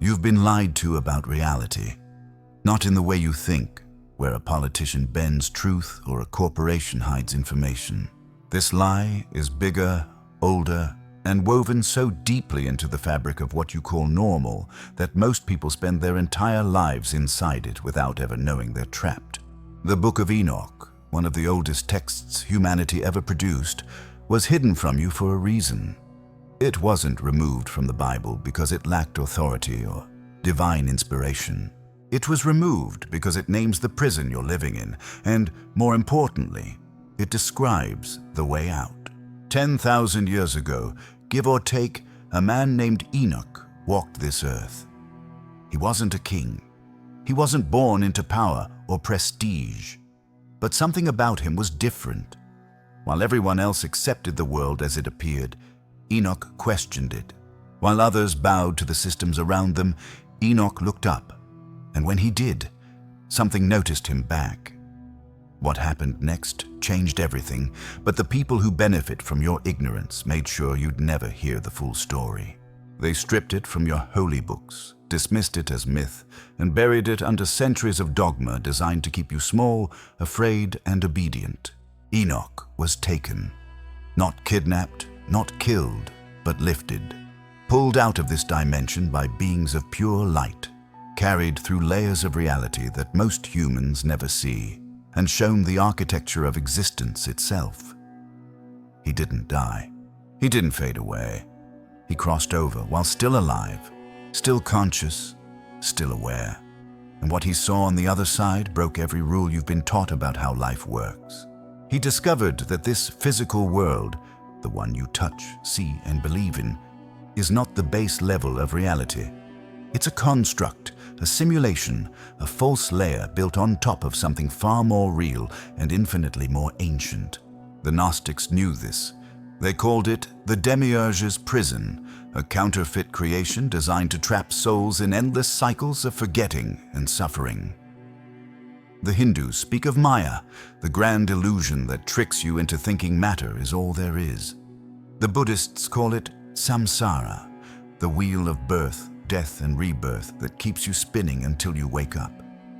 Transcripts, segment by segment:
You've been lied to about reality, not in the way you think, where a politician bends truth or a corporation hides information. This lie is bigger, older, and woven so deeply into the fabric of what you call normal that most people spend their entire lives inside it without ever knowing they're trapped. The Book of Enoch, one of the oldest texts humanity ever produced, was hidden from you for a reason. It wasn't removed from the Bible because it lacked authority or divine inspiration. It was removed because it names the prison you're living in, and more importantly, it describes the way out. 10,000 years ago, give or take, a man named Enoch walked this earth. He wasn't a king. He wasn't born into power or prestige. But something about him was different. While everyone else accepted the world as it appeared, Enoch questioned it. While others bowed to the systems around them, Enoch looked up. And when he did, something noticed him back. What happened next changed everything, but the people who benefit from your ignorance made sure you'd never hear the full story. They stripped it from your holy books, dismissed it as myth, and buried it under centuries of dogma designed to keep you small, afraid, and obedient. Enoch was taken. Not kidnapped, not killed, but lifted. Pulled out of this dimension by beings of pure light, carried through layers of reality that most humans never see, and shown the architecture of existence itself. He didn't die. He didn't fade away. He crossed over while still alive, still conscious, still aware. And what he saw on the other side broke every rule you've been taught about how life works. He discovered that this physical world, the one you touch, see, and believe in, is not the base level of reality. It's a construct, a simulation, a false layer built on top of something far more real and infinitely more ancient. The Gnostics knew this. They called it the Demiurge's prison, a counterfeit creation designed to trap souls in endless cycles of forgetting and suffering. The Hindus speak of Maya, the grand illusion that tricks you into thinking matter is all there is. The Buddhists call it samsara, the wheel of birth, death, and rebirth that keeps you spinning until you wake up.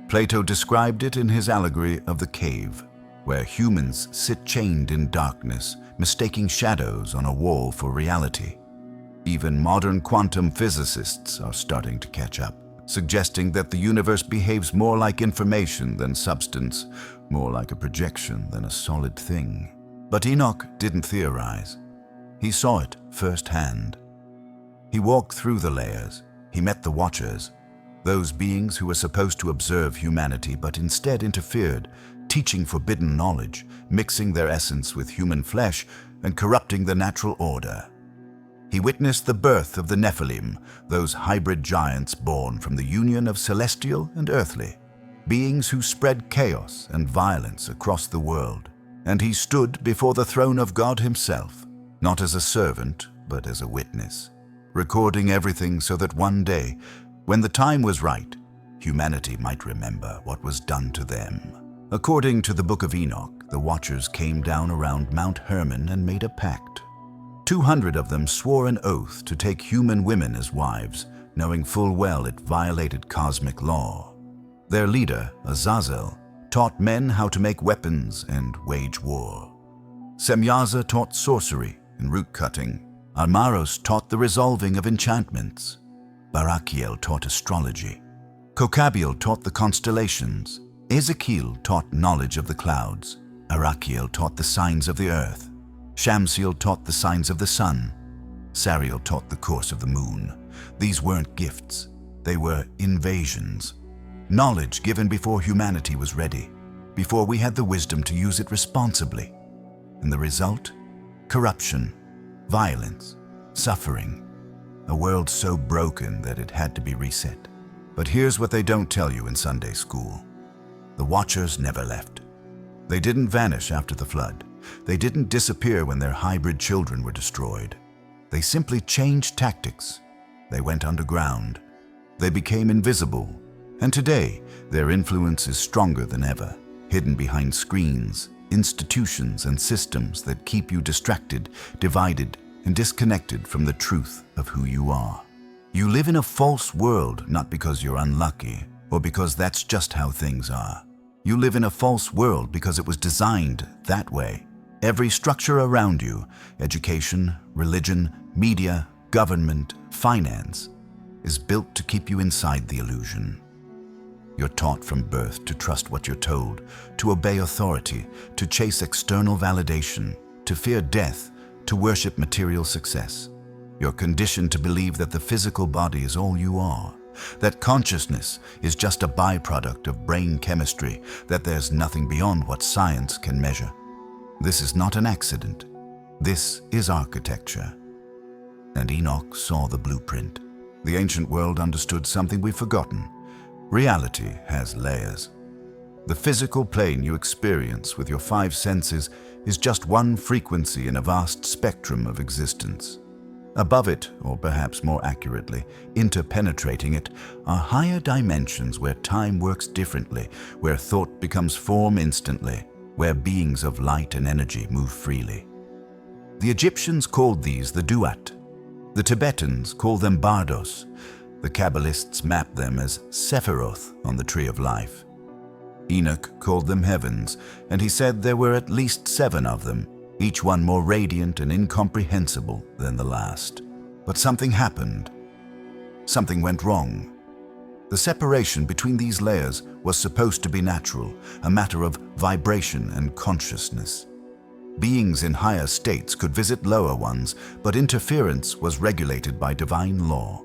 Plato described it in his allegory of the cave, where humans sit chained in darkness, mistaking shadows on a wall for reality. Even modern quantum physicists are starting to catch up, suggesting that the universe behaves more like information than substance, more like a projection than a solid thing. But Enoch didn't theorize. He saw it firsthand. He walked through the layers. He met the Watchers, those beings who were supposed to observe humanity but instead interfered, teaching forbidden knowledge, mixing their essence with human flesh, and corrupting the natural order. He witnessed the birth of the Nephilim, those hybrid giants born from the union of celestial and earthly, beings who spread chaos and violence across the world. And he stood before the throne of God himself, not as a servant, but as a witness, recording everything so that one day, when the time was right, humanity might remember what was done to them. According to the Book of Enoch, the Watchers came down around Mount Hermon and made a pact. 200 of them swore an oath to take human women as wives, knowing full well it violated cosmic law. Their leader, Azazel, taught men how to make weapons and wage war. Semyaza taught sorcery and root cutting. Armaros taught the resolving of enchantments. Barakiel taught astrology. Kokabiel taught the constellations. Ezekiel taught knowledge of the clouds. Arakiel taught the signs of the earth. Shamsiel taught the signs of the sun. Sariel taught the course of the moon. These weren't gifts. They were invasions. Knowledge given before humanity was ready, before we had the wisdom to use it responsibly. And the result? Corruption, violence, suffering. A world so broken that it had to be reset. But here's what they don't tell you in Sunday school. The Watchers never left. They didn't vanish after the flood. They didn't disappear when their hybrid children were destroyed. They simply changed tactics. They went underground. They became invisible. And today, their influence is stronger than ever, hidden behind screens, institutions, and systems that keep you distracted, divided, and disconnected from the truth of who you are. You live in a false world not because you're unlucky or because that's just how things are. You live in a false world because it was designed that way. Every structure around you, education, religion, media, government, finance, is built to keep you inside the illusion. You're taught from birth to trust what you're told, to obey authority, to chase external validation, to fear death, to worship material success. You're conditioned to believe that the physical body is all you are, that consciousness is just a byproduct of brain chemistry, that there's nothing beyond what science can measure. This is not an accident. This is architecture. And Enoch saw the blueprint. The ancient world understood something we've forgotten. Reality has layers. The physical plane you experience with your five senses is just one frequency in a vast spectrum of existence. Above it, or perhaps more accurately, interpenetrating it, are higher dimensions where time works differently, where thought becomes form instantly, where beings of light and energy move freely. The Egyptians called these the Duat. The Tibetans call them Bardos. The Kabbalists map them as Sephiroth on the Tree of Life. Enoch called them heavens, and he said there were at least 7 of them, each one more radiant and incomprehensible than the last. But something happened. Something went wrong. The separation between these layers was supposed to be natural, a matter of vibration and consciousness. Beings in higher states could visit lower ones, but interference was regulated by divine law.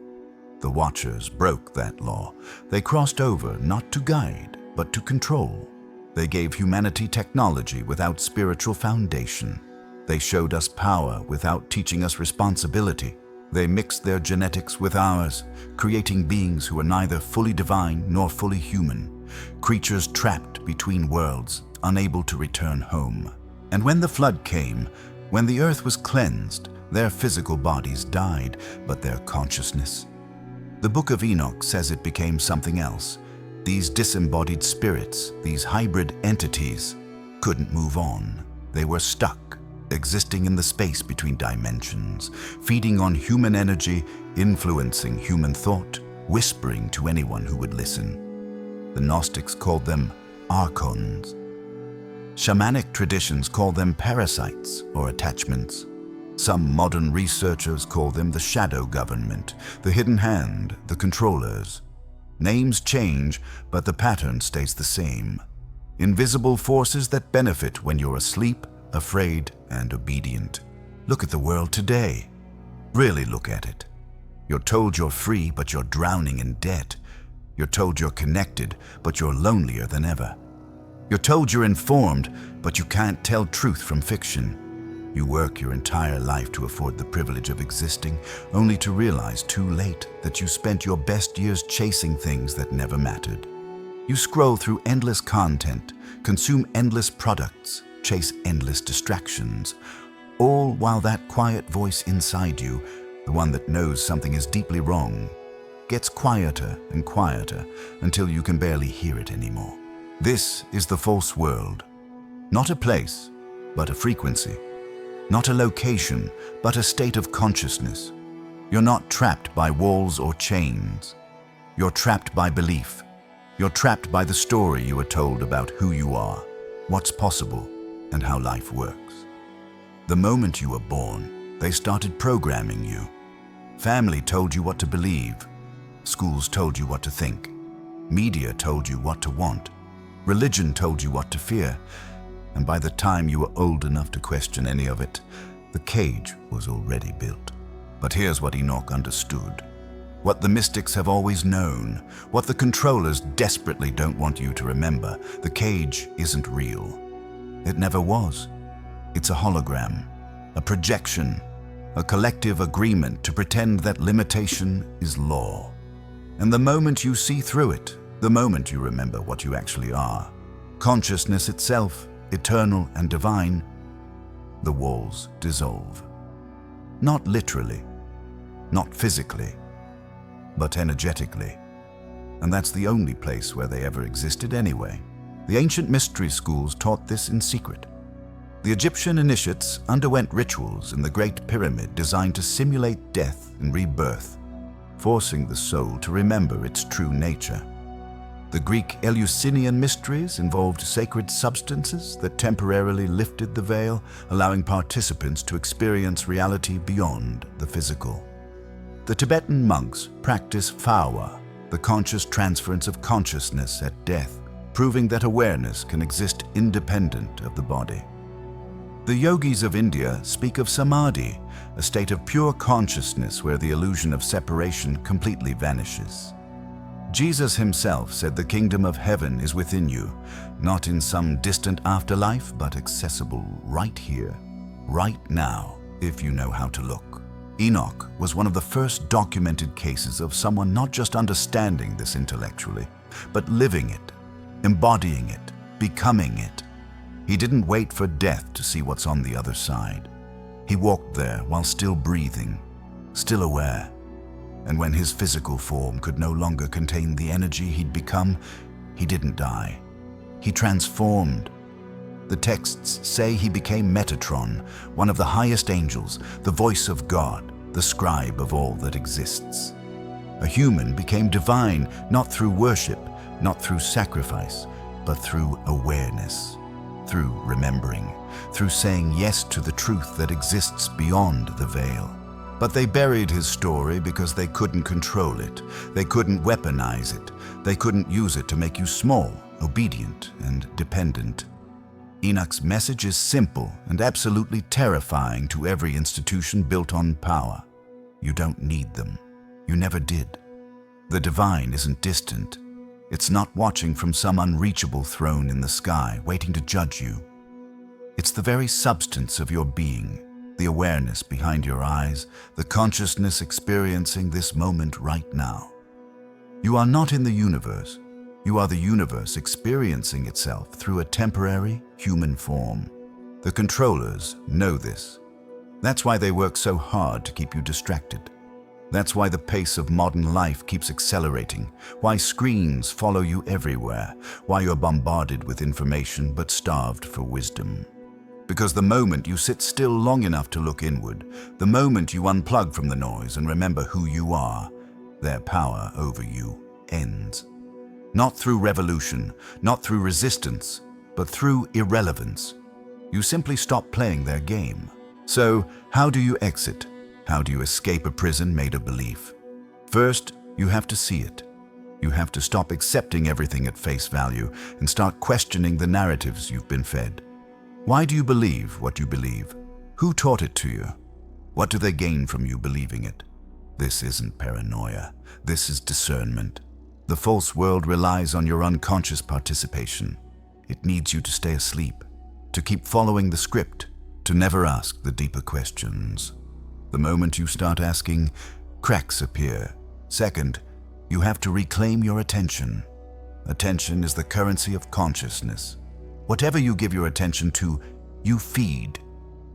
The Watchers broke that law. They crossed over not to guide, but to control. They gave humanity technology without spiritual foundation. They showed us power without teaching us responsibility. They mixed their genetics with ours, creating beings who are neither fully divine nor fully human, creatures trapped between worlds, unable to return home. And when the flood came, when the earth was cleansed, their physical bodies died, but their consciousness. The Book of Enoch says it became something else. These disembodied spirits, these hybrid entities, couldn't move on. They were stuck, existing in the space between dimensions, feeding on human energy, influencing human thought, whispering to anyone who would listen. The Gnostics called them archons. Shamanic traditions call them parasites or attachments. Some modern researchers call them the shadow government, the hidden hand, the controllers. Names change, but the pattern stays the same. Invisible forces that benefit when you're asleep, afraid, and obedient. Look at the world today. Really look at it. You're told you're free, but you're drowning in debt. You're told you're connected, but you're lonelier than ever. You're told you're informed, but you can't tell truth from fiction. You work your entire life to afford the privilege of existing, only to realize too late that you spent your best years chasing things that never mattered. You scroll through endless content, consume endless products, chase endless distractions, all while that quiet voice inside you, the one that knows something is deeply wrong, gets quieter and quieter until you can barely hear it anymore. This is the false world. Not a place, but a frequency. Not a location, but a state of consciousness. You're not trapped by walls or chains. You're trapped by belief. You're trapped by the story you were told about who you are, what's possible, and how life works. The moment you were born, they started programming you. Family told you what to believe. Schools told you what to think. Media told you what to want. Religion told you what to fear. And by the time you were old enough to question any of it, the cage was already built. But here's what Enoch understood. What the mystics have always known, what the controllers desperately don't want you to remember. The cage isn't real. It never was. It's a hologram, a projection, a collective agreement to pretend that limitation is law. And the moment you see through it, the moment you remember what you actually are, consciousness itself, eternal and divine, the walls dissolve. Not literally, not physically, but energetically. And that's the only place where they ever existed anyway. The ancient mystery schools taught this in secret. The Egyptian initiates underwent rituals in the Great Pyramid designed to simulate death and rebirth. forcing the soul to remember its true nature. The Greek Eleusinian mysteries involved sacred substances that temporarily lifted the veil, allowing participants to experience reality beyond the physical. The Tibetan monks practice phawa, the conscious transference of consciousness at death, proving that awareness can exist independent of the body. The yogis of India speak of samadhi, a state of pure consciousness where the illusion of separation completely vanishes. Jesus himself said the kingdom of heaven is within you, not in some distant afterlife, but accessible right here, right now, if you know how to look. Enoch was one of the first documented cases of someone not just understanding this intellectually, but living it, embodying it, becoming it. He didn't wait for death to see what's on the other side. He walked there while still breathing, still aware. And when his physical form could no longer contain the energy he'd become, he didn't die. He transformed. The texts say he became Metatron, one of the highest angels, the voice of God, the scribe of all that exists. A human became divine, not through worship, not through sacrifice, but through awareness, through remembering, through saying yes to the truth that exists beyond the veil. But they buried his story because they couldn't control it. They couldn't weaponize it. They couldn't use it to make you small, obedient, and dependent. Enoch's message is simple and absolutely terrifying to every institution built on power. You don't need them. You never did. The divine isn't distant. It's not watching from some unreachable throne in the sky, waiting to judge you. It's the very substance of your being, the awareness behind your eyes, the consciousness experiencing this moment right now. You are not in the universe. You are the universe experiencing itself through a temporary human form. The controllers know this. That's why they work so hard to keep you distracted. That's why the pace of modern life keeps accelerating, why screens follow you everywhere, why you're bombarded with information but starved for wisdom. Because the moment you sit still long enough to look inward, the moment you unplug from the noise and remember who you are, their power over you ends. Not through revolution, not through resistance, but through irrelevance. You simply stop playing their game. So, how do you exit? How do you escape a prison made of belief? First, you have to see it. You have to stop accepting everything at face value and start questioning the narratives you've been fed. Why do you believe what you believe? Who taught it to you? What do they gain from you believing it? This isn't paranoia. This is discernment. The false world relies on your unconscious participation. It needs you to stay asleep, to keep following the script, to never ask the deeper questions. The moment you start asking, cracks appear. Second, you have to reclaim your attention. Attention is the currency of consciousness. Whatever you give your attention to, you feed.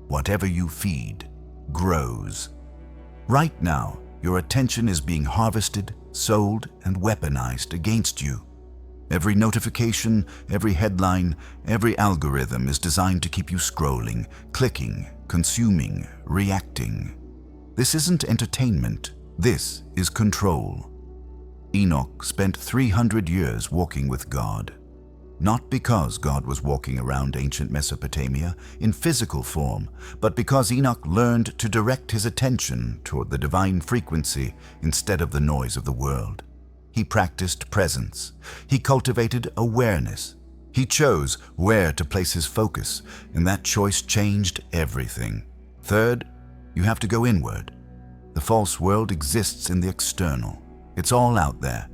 Whatever you feed grows. Right now, your attention is being harvested, sold, and weaponized against you. Every notification, every headline, every algorithm is designed to keep you scrolling, clicking, consuming, reacting. This isn't entertainment. This is control. Enoch spent 300 years walking with God. Not because God was walking around ancient Mesopotamia in physical form, but because Enoch learned to direct his attention toward the divine frequency instead of the noise of the world. He practiced presence. He cultivated awareness. He chose where to place his focus, and that choice changed everything. Third, you have to go inward. The false world exists in the external. It's all out there.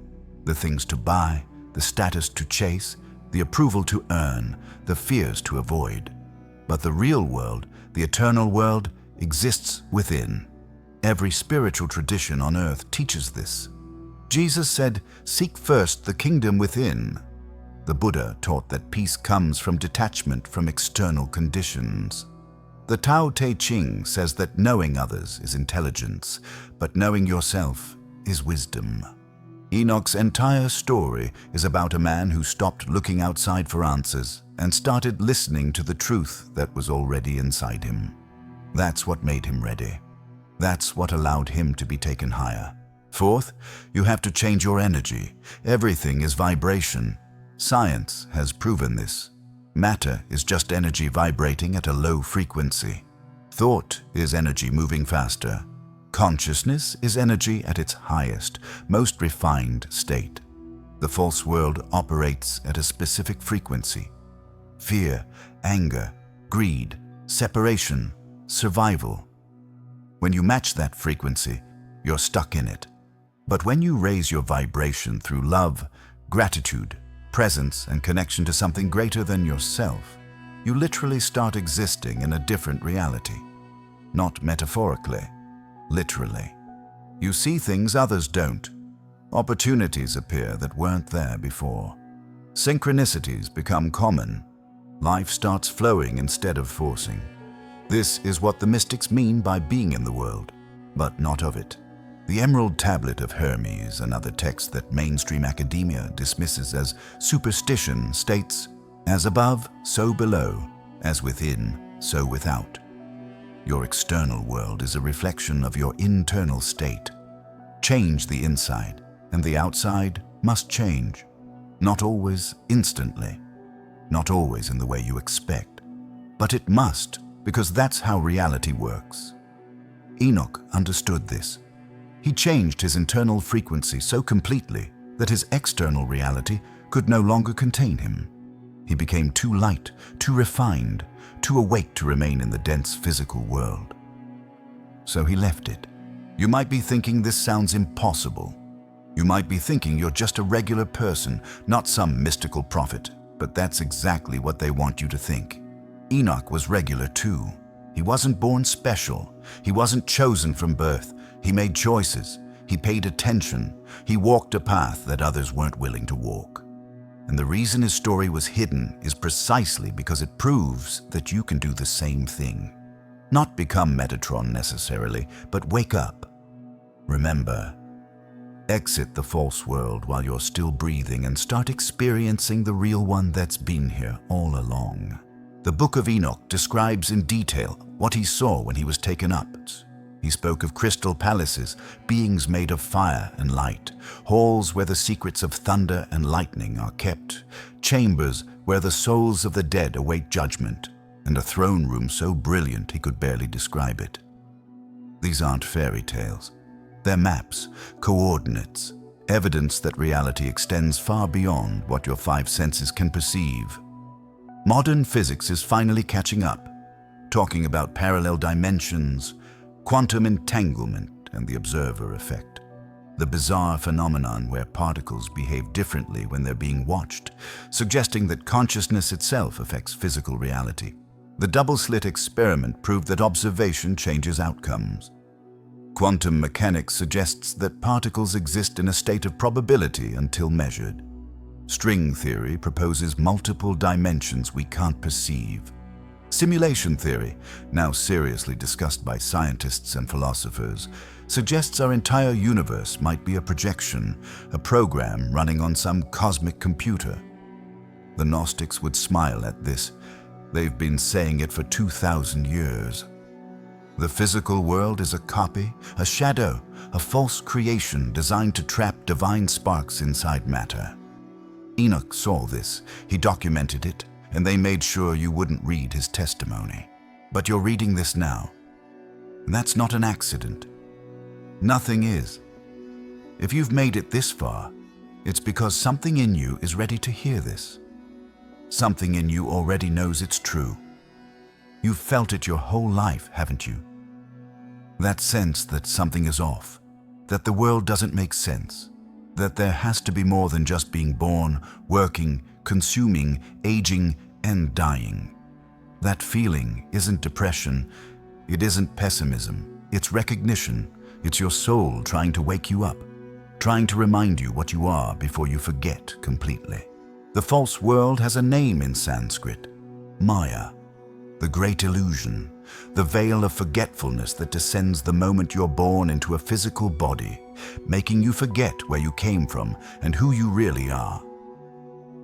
The things to buy, the status to chase, the approval to earn, the fears to avoid. But the real world, the eternal world, exists within. Every spiritual tradition on earth teaches this. Jesus said, "Seek first the kingdom within." The Buddha taught that peace comes from detachment from external conditions. The Tao Te Ching says that knowing others is intelligence, but knowing yourself is wisdom. Enoch's entire story is about a man who stopped looking outside for answers and started listening to the truth that was already inside him. That's what made him ready. That's what allowed him to be taken higher. Fourth, you have to change your energy. Everything is vibration. Science has proven this. Matter is just energy vibrating at a low frequency. Thought is energy moving faster. Consciousness is energy at its highest, most refined state. The false world operates at a specific frequency. Fear, anger, greed, separation, survival. When you match that frequency, you're stuck in it. But when you raise your vibration through love, gratitude, presence, and connection to something greater than yourself, you literally start existing in a different reality. Not metaphorically, literally. You see things others don't. Opportunities appear that weren't there before. Synchronicities become common. Life starts flowing instead of forcing. This is what the mystics mean by being in the world, but not of it. The Emerald Tablet of Hermes, another text that mainstream academia dismisses as superstition, states, "As above, so below, as within, so without." Your external world is a reflection of your internal state. Change the inside, and the outside must change. Not always instantly, not always in the way you expect, but it must, because that's how reality works. Enoch understood this. He changed his internal frequency so completely that his external reality could no longer contain him. He became too light, too refined, too awake to remain in the dense physical world. So he left it. You might be thinking this sounds impossible. You might be thinking you're just a regular person, not some mystical prophet, but that's exactly what they want you to think. Enoch was regular too. He wasn't born special. He wasn't chosen from birth. He made choices. He paid attention. He walked a path that others weren't willing to walk. And the reason his story was hidden is precisely because it proves that you can do the same thing. Not become Metatron necessarily, but wake up. Remember, exit the false world while you're still breathing and start experiencing the real one that's been here all along. The Book of Enoch describes in detail what he saw when he was taken up. He spoke of crystal palaces, beings made of fire and light, halls where the secrets of thunder and lightning are kept, chambers where the souls of the dead await judgment, and a throne room so brilliant he could barely describe it. These aren't fairy tales. They're maps, coordinates, evidence that reality extends far beyond what your five senses can perceive. Modern physics is finally catching up, talking about parallel dimensions, quantum entanglement, and the observer effect. The bizarre phenomenon where particles behave differently when they're being watched, suggesting that consciousness itself affects physical reality. The double-slit experiment proved that observation changes outcomes. Quantum mechanics suggests that particles exist in a state of probability until measured. String theory proposes multiple dimensions we can't perceive. Simulation theory, now seriously discussed by scientists and philosophers, suggests our entire universe might be a projection, a program running on some cosmic computer. The Gnostics would smile at this. They've been saying it for 2,000 years. The physical world is a copy, a shadow, a false creation designed to trap divine sparks inside matter. Enoch saw this, he documented it, and they made sure you wouldn't read his testimony. But you're reading this now. That's not an accident. Nothing is. If you've made it this far, it's because something in you is ready to hear this. Something in you already knows it's true. You've felt it your whole life, haven't you? That sense that something is off, that the world doesn't make sense, that there has to be more than just being born, working, consuming, aging, and dying. That feeling isn't depression, it isn't pessimism, it's recognition, it's your soul trying to wake you up, trying to remind you what you are before you forget completely. The false world has a name in Sanskrit, Maya, the great illusion, the veil of forgetfulness that descends the moment you're born into a physical body, making you forget where you came from and who you really are.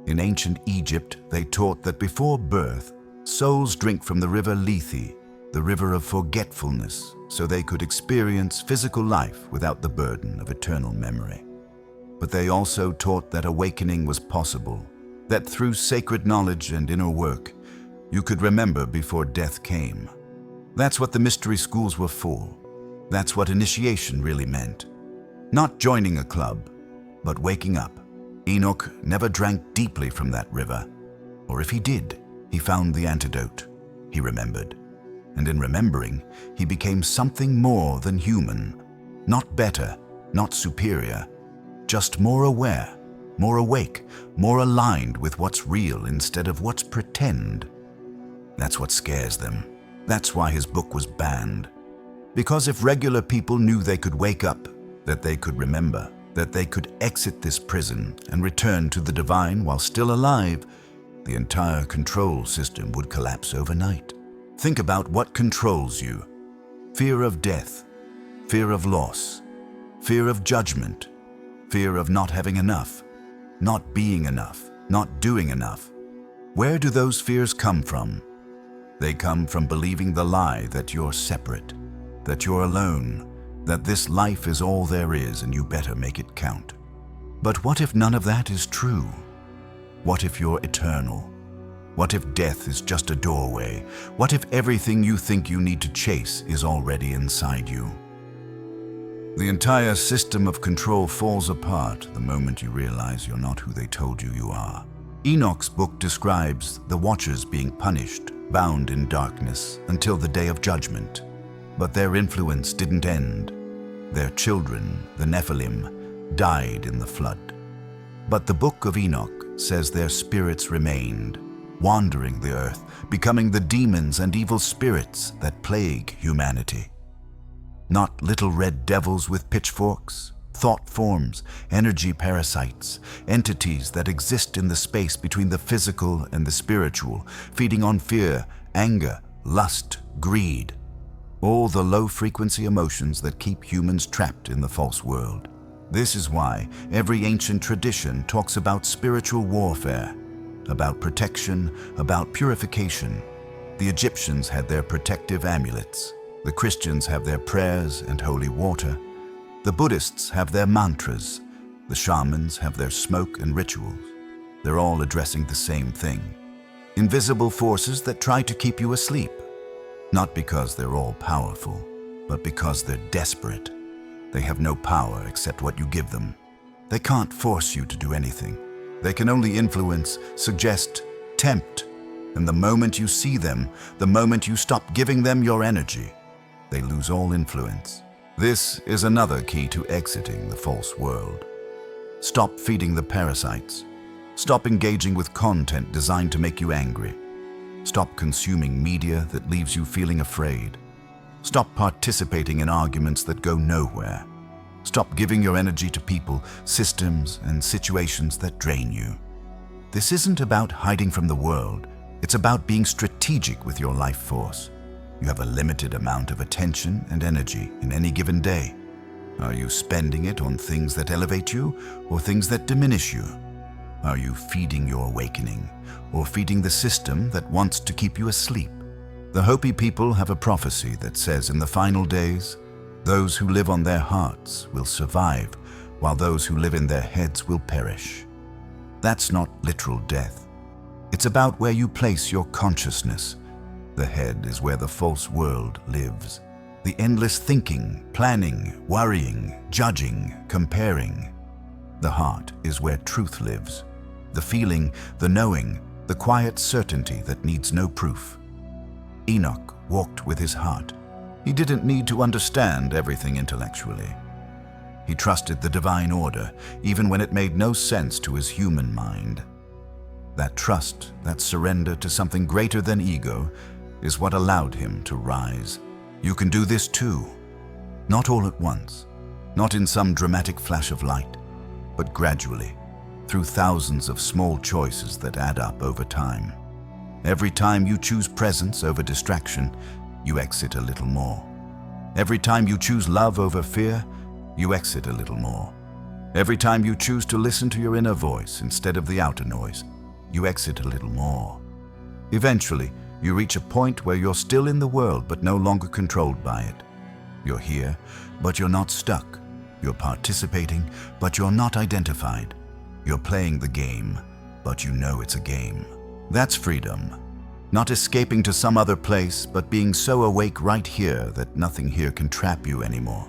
In ancient Egypt, they taught that before birth, souls drink from the river Lethe, the river of forgetfulness, so they could experience physical life without the burden of eternal memory. But they also taught that awakening was possible, that through sacred knowledge and inner work, you could remember before death came. That's what the mystery schools were for. That's what initiation really meant. Not joining a club, but waking up. Enoch never drank deeply from that river. Or if he did, he found the antidote. He remembered. And in remembering, he became something more than human. Not better, not superior, just more aware, more awake, more aligned with what's real instead of what's pretend. That's what scares them. That's why his book was banned. Because if regular people knew they could wake up, that they could remember, that they could exit this prison and return to the divine while still alive, the entire control system would collapse overnight. Think about what controls you. Fear of death, fear of loss, fear of judgment, fear of not having enough, not being enough, not doing enough. Where do those fears come from? They come from believing the lie that you're separate, that you're alone, that this life is all there is and you better make it count. But what if none of that is true? What if you're eternal? What if death is just a doorway? What if everything you think you need to chase is already inside you? The entire system of control falls apart the moment you realize you're not who they told you are. Enoch's book describes the Watchers being punished, bound in darkness, until the day of judgment. But their influence didn't end. Their children, the Nephilim, died in the flood. But the Book of Enoch says their spirits remained, wandering the earth, becoming the demons and evil spirits that plague humanity. Not little red devils with pitchforks, thought forms, energy parasites, entities that exist in the space between the physical and the spiritual, feeding on fear, anger, lust, greed, all the low-frequency emotions that keep humans trapped in the false world. This is why every ancient tradition talks about spiritual warfare, about protection, about purification. The Egyptians had their protective amulets. The Christians have their prayers and holy water. The Buddhists have their mantras. The shamans have their smoke and rituals. They're all addressing the same thing. Invisible forces that try to keep you asleep. Not because they're all powerful, but because they're desperate. They have no power except what you give them. They can't force you to do anything. They can only influence, suggest, tempt. And the moment you see them, the moment you stop giving them your energy, they lose all influence. This is another key to exiting the false world. Stop feeding the parasites. Stop engaging with content designed to make you angry. Stop consuming media that leaves you feeling afraid. Stop participating in arguments that go nowhere. Stop giving your energy to people, systems, and situations that drain you. This isn't about hiding from the world. It's about being strategic with your life force. You have a limited amount of attention and energy in any given day. Are you spending it on things that elevate you or things that diminish you? Are you feeding your awakening or feeding the system that wants to keep you asleep? The Hopi people have a prophecy that says in the final days, those who live on their hearts will survive, while those who live in their heads will perish. That's not literal death. It's about where you place your consciousness. The head is where the false world lives. The endless thinking, planning, worrying, judging, comparing. The heart is where truth lives. The feeling, the knowing, the quiet certainty that needs no proof. Enoch walked with his heart. He didn't need to understand everything intellectually. He trusted the divine order, even when it made no sense to his human mind. That trust, that surrender to something greater than ego, is what allowed him to rise. You can do this too. Not all at once, not in some dramatic flash of light, but gradually, through thousands of small choices that add up over time. Every time you choose presence over distraction, you exit a little more. Every time you choose love over fear, you exit a little more. Every time you choose to listen to your inner voice instead of the outer noise, you exit a little more. Eventually, You reach a point where you're still in the world but no longer controlled by it. You're here, but you're not stuck. You're participating, but you're not identified. You're playing the game, but you know it's a game. That's freedom. Not escaping to some other place, but being so awake right here that nothing here can trap you anymore.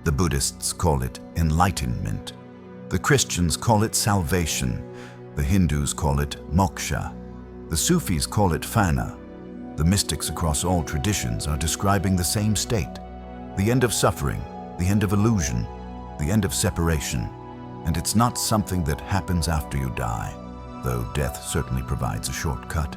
The Buddhists call it enlightenment. The Christians call it salvation. The Hindus call it moksha. The Sufis call it fana. The mystics across all traditions are describing the same state. The end of suffering, the end of illusion, the end of separation. And it's not something that happens after you die, though death certainly provides a shortcut.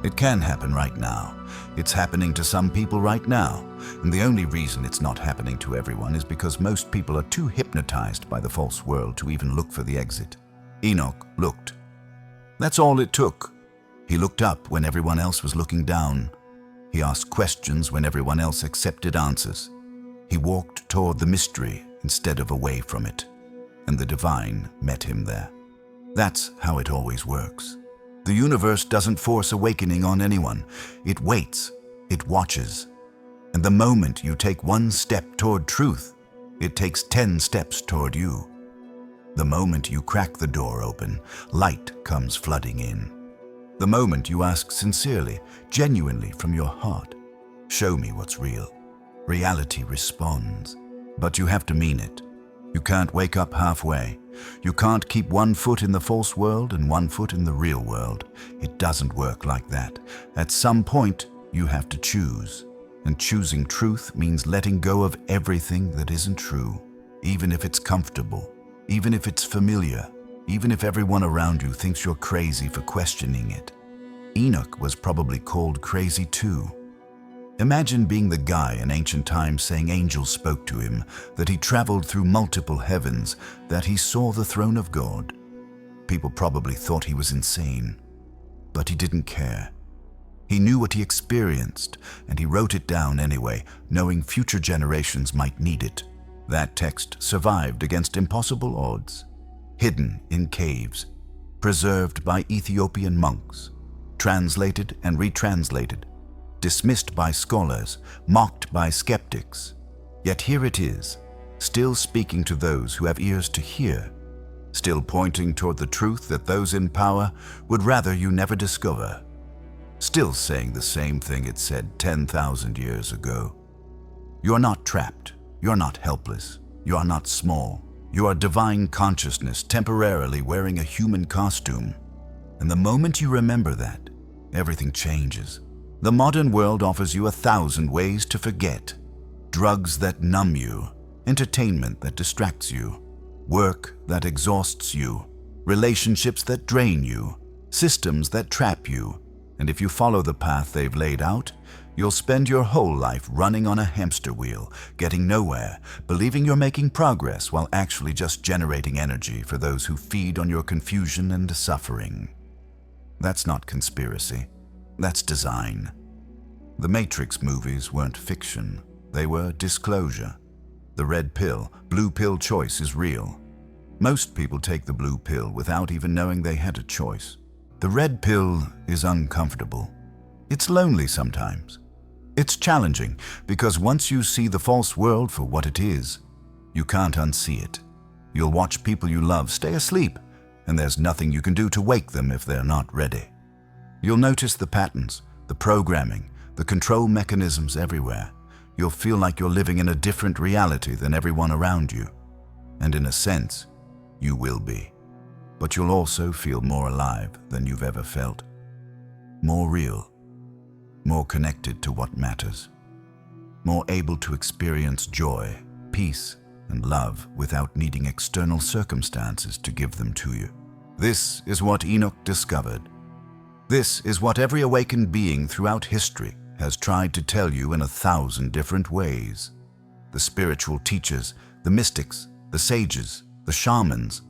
It can happen right now. It's happening to some people right now, and the only reason it's not happening to everyone is because most people are too hypnotized by the false world to even look for the exit. Enoch looked. That's all it took. He looked up when everyone else was looking down. He asked questions when everyone else accepted answers. He walked toward the mystery instead of away from it, and the divine met him there. That's how it always works. The universe doesn't force awakening on anyone. It waits, it watches. And the moment you take one step toward truth, it takes 10 steps toward you. The moment you crack the door open, light comes flooding in. The moment you ask sincerely, genuinely from your heart, show me what's real, reality responds. But you have to mean it. You can't wake up halfway. You can't keep one foot in the false world and one foot in the real world. It doesn't work like that. At some point, you have to choose. And choosing truth means letting go of everything that isn't true, even if it's comfortable, even if it's familiar, even if everyone around you thinks you're crazy for questioning it. Enoch was probably called crazy too. Imagine being the guy in ancient times saying angels spoke to him, that he traveled through multiple heavens, that he saw the throne of God. People probably thought he was insane, but he didn't care. He knew what he experienced, and he wrote it down anyway, knowing future generations might need it. That text survived against impossible odds, hidden in caves, preserved by Ethiopian monks, translated and retranslated, dismissed by scholars, mocked by skeptics. Yet here it is, still speaking to those who have ears to hear, still pointing toward the truth that those in power would rather you never discover, still saying the same thing it said 10,000 years ago. You're not trapped, you're not helpless, you are not small. You are divine consciousness temporarily wearing a human costume. And the moment you remember that, everything changes. The modern world offers you 1,000 ways to forget. Drugs that numb you, entertainment that distracts you, work that exhausts you, relationships that drain you, systems that trap you. And if you follow the path they've laid out, you'll spend your whole life running on a hamster wheel, getting nowhere, believing you're making progress while actually just generating energy for those who feed on your confusion and suffering. That's not conspiracy. That's design. The Matrix movies weren't fiction. They were disclosure. The red pill, blue pill choice is real. Most people take the blue pill without even knowing they had a choice. The red pill is uncomfortable. It's lonely sometimes. It's challenging because once you see the false world for what it is, you can't unsee it. You'll watch people you love stay asleep, and there's nothing you can do to wake them if they're not ready. You'll notice the patterns, the programming, the control mechanisms everywhere. You'll feel like you're living in a different reality than everyone around you. And in a sense, you will be. But you'll also feel more alive than you've ever felt. More real. More connected to what matters. More able to experience joy, peace, and love without needing external circumstances to give them to you. This is what Enoch discovered. This is what every awakened being throughout history has tried to tell you in 1,000 different ways. The spiritual teachers, the mystics, the sages, the shamans,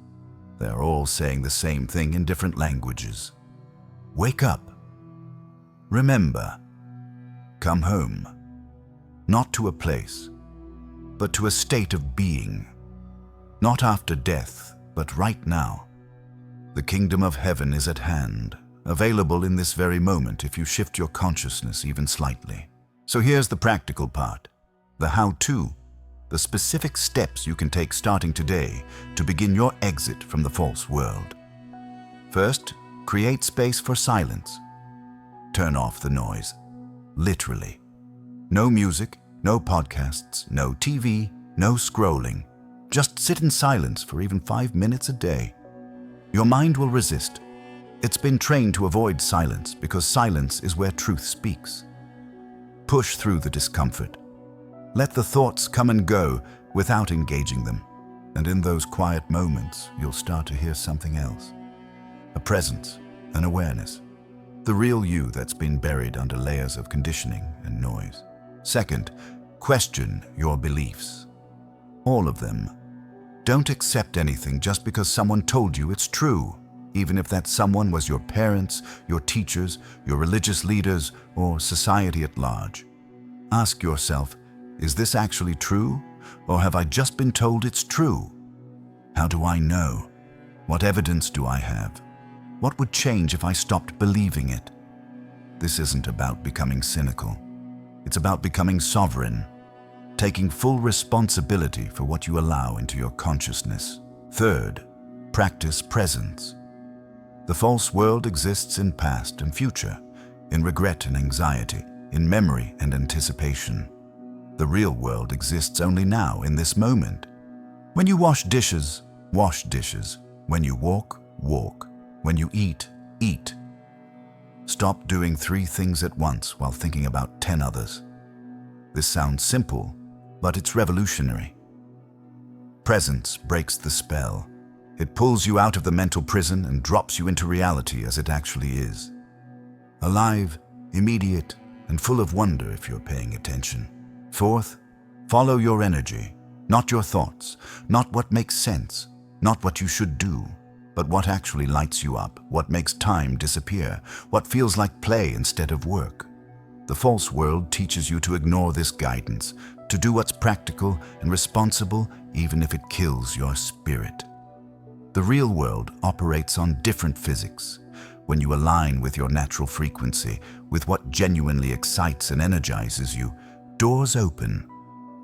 they're all saying the same thing in different languages. Wake up. Remember. Come home. Not to a place, but to a state of being. Not after death, but right now. The kingdom of heaven is at hand. available in this very moment if you shift your consciousness even slightly. So here's the practical part, the how-to, the specific steps you can take starting today to begin your exit from the false world. First, create space for silence. Turn off the noise, literally. No music, no podcasts, no TV, no scrolling. Just sit in silence for even 5 minutes a day. Your mind will resist. It's been trained to avoid silence because silence is where truth speaks. Push through the discomfort. Let the thoughts come and go without engaging them. And in those quiet moments, you'll start to hear something else. A presence, an awareness. The real you that's been buried under layers of conditioning and noise. Second, question your beliefs. All of them. Don't accept anything just because someone told you it's true, even if that someone was your parents, your teachers, your religious leaders, or society at large. Ask yourself, is this actually true, or have I just been told it's true? How do I know? What evidence do I have? What would change if I stopped believing it? This isn't about becoming cynical. It's about becoming sovereign, taking full responsibility for what you allow into your consciousness. Third, practice presence. The false world exists in past and future, in regret and anxiety, in memory and anticipation. The real world exists only now, in this moment. When you wash dishes, wash dishes. When you walk, walk. When you eat, eat. Stop doing 3 things at once while thinking about 10 others. This sounds simple, but it's revolutionary. Presence breaks the spell. It pulls you out of the mental prison and drops you into reality as it actually is. Alive, immediate, and full of wonder if you're paying attention. Fourth, follow your energy, not your thoughts, not what makes sense, not what you should do, but what actually lights you up, what makes time disappear, what feels like play instead of work. The false world teaches you to ignore this guidance, to do what's practical and responsible even if it kills your spirit. The real world operates on different physics. When you align with your natural frequency, with what genuinely excites and energizes you, doors open,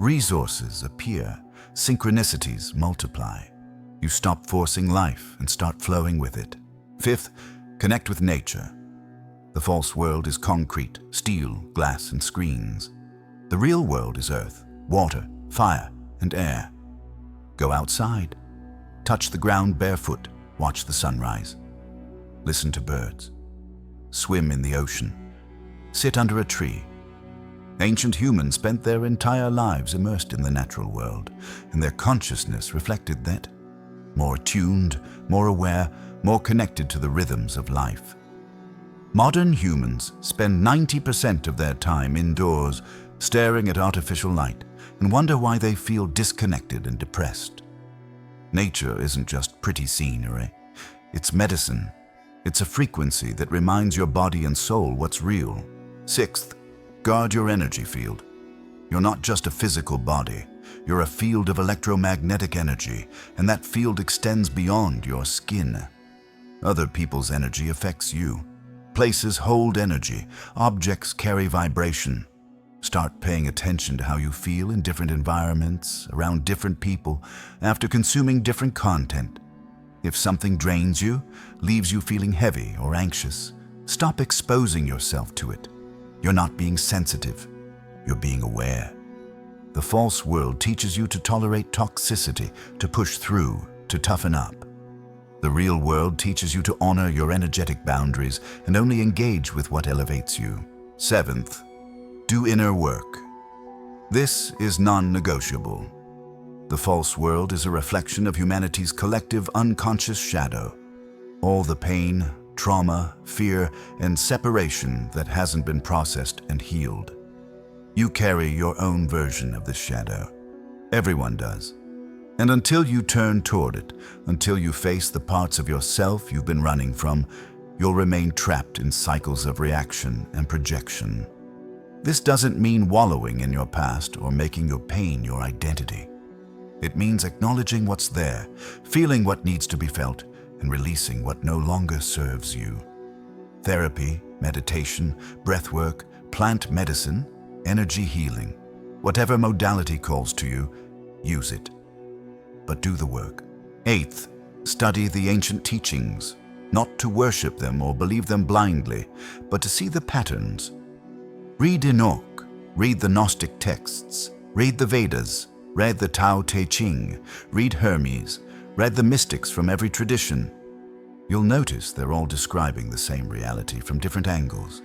resources appear, synchronicities multiply. You stop forcing life and start flowing with it. Fifth, connect with nature. The false world is concrete, steel, glass, and screens. The real world is earth, water, fire, and air. Go outside. Touch the ground barefoot. Watch the sunrise. Listen to birds. Swim in the ocean. Sit under a tree. Ancient humans spent their entire lives immersed in the natural world, and their consciousness reflected that. More attuned, more aware, more connected to the rhythms of life. Modern humans spend 90% of their time indoors, staring at artificial light, and wonder why they feel disconnected and depressed. Nature isn't just pretty scenery. It's medicine. It's a frequency that reminds your body and soul what's real. Sixth, guard your energy field. You're not just a physical body. You're a field of electromagnetic energy, and that field extends beyond your skin. Other people's energy affects you. Places hold energy. Objects carry vibration. Start paying attention to how you feel in different environments, around different people, after consuming different content. If something drains you, leaves you feeling heavy or anxious, stop exposing yourself to it. You're not being sensitive. You're being aware. The false world teaches you to tolerate toxicity, to push through, to toughen up. The real world teaches you to honor your energetic boundaries and only engage with what elevates you. Seventh, do inner work. This is non-negotiable. The false world is a reflection of humanity's collective unconscious shadow. All the pain, trauma, fear, and separation that hasn't been processed and healed. You carry your own version of the shadow. Everyone does. And until you turn toward it, until you face the parts of yourself you've been running from, you'll remain trapped in cycles of reaction and projection. This doesn't mean wallowing in your past or making your pain your identity. It means acknowledging what's there, feeling what needs to be felt, and releasing what no longer serves you. Therapy, meditation, breathwork, plant medicine, energy healing. Whatever modality calls to you, use it. But do the work. Eighth, study the ancient teachings, not to worship them or believe them blindly, but to see the patterns. Read Enoch, read the Gnostic texts, read the Vedas, read the Tao Te Ching, read Hermes, read the mystics from every tradition. You'll notice they're all describing the same reality from different angles.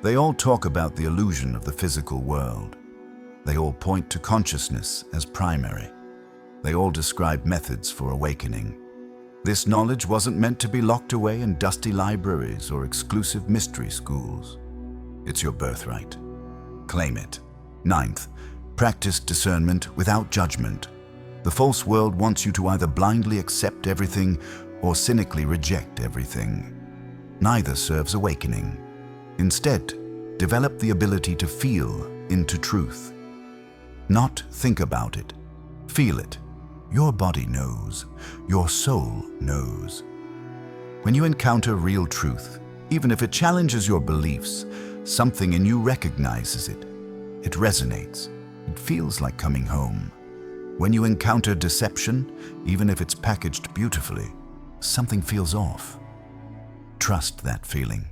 They all talk about the illusion of the physical world. They all point to consciousness as primary. They all describe methods for awakening. This knowledge wasn't meant to be locked away in dusty libraries or exclusive mystery schools. It's your birthright. Claim it. Ninth, practice discernment without judgment. The false world wants you to either blindly accept everything or cynically reject everything. Neither serves awakening. Instead, develop the ability to feel into truth. Not think about it. Feel it. Your body knows. Your soul knows. When you encounter real truth, even if it challenges your beliefs, something in you recognizes it. It resonates. It feels like coming home. When you encounter deception, even if it's packaged beautifully, something feels off. Trust that feeling.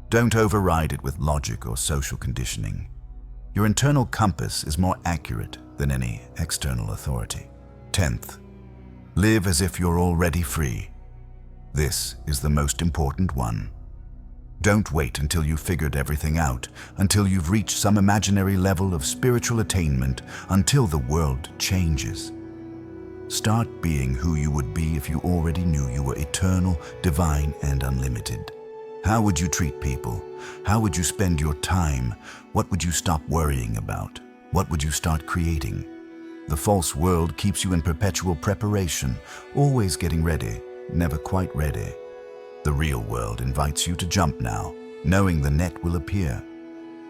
Don't override it with logic or social conditioning. Your internal compass is more accurate than any external authority. 10th, live as if you're already free. This is the most important one. Don't wait until you've figured everything out, until you've reached some imaginary level of spiritual attainment, until the world changes. Start being who you would be if you already knew you were eternal, divine, and unlimited. How would you treat people? How would you spend your time? What would you stop worrying about? What would you start creating? The false world keeps you in perpetual preparation, always getting ready, never quite ready. The real world invites you to jump now, knowing the net will appear.